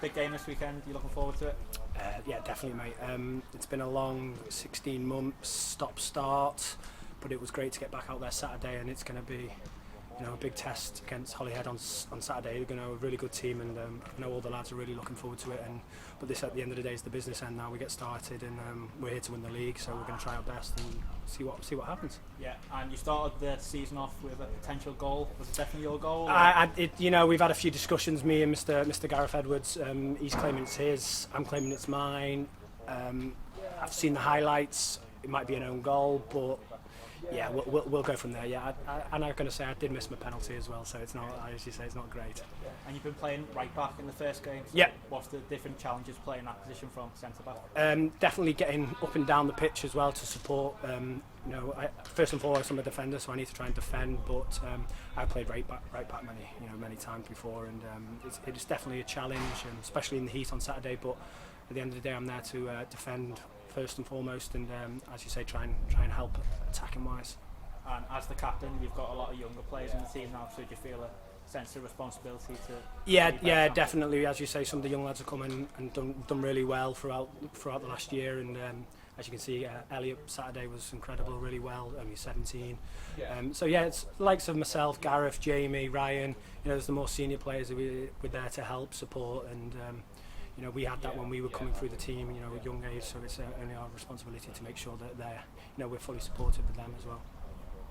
Big game this weekend. You looking forward to it? Yeah, definitely, mate. It's been a long 16 months, stop-start, but it was great to get back out there Saturday, and it's going to be, a big test against Holyhead on Saturday. They're going to have a really good team, and I know all the lads are really looking forward to it. But this, at the end of the day, is the business end now. We get started, and we're here to win the league, so we're going to try our best and see what happens. Yeah, and you started the season off with a potential goal. Was it definitely your goal? We've had a few discussions. Me and Mr. Gareth Edwards. He's claiming it's his. I'm claiming it's mine. I've seen the highlights. It might be an own goal, but yeah, we'll go from there. Yeah, and I'm going to say I did miss my penalty as well, so it's not, as you say, it's not great. And you've been playing right back in the first game. So yeah. What's the different challenges playing that position from centre back? Definitely getting up and down the pitch as well to support. First and foremost, I'm a defender, so I need to try and defend. But I played right back many times before, and it's definitely a challenge, especially in the heat on Saturday. But at the end of the day, I'm there to defend first and foremost, and as you say, try and help attacking wise. And as the captain, you've got a lot of younger players in the team now, so do you feel a sense of responsibility to? Yeah, definitely. As you say, some of the young lads have come in and done really well throughout the last year, and as you can see, Elliot Saturday was incredible, really well. Only 17. So yeah, it's the likes of myself, Gareth, Jamie, Ryan. There's the more senior players that we're there to help, support, and we had that when we were coming through the team, at young age. So it's only our responsibility to make sure that we're fully supported with them as well.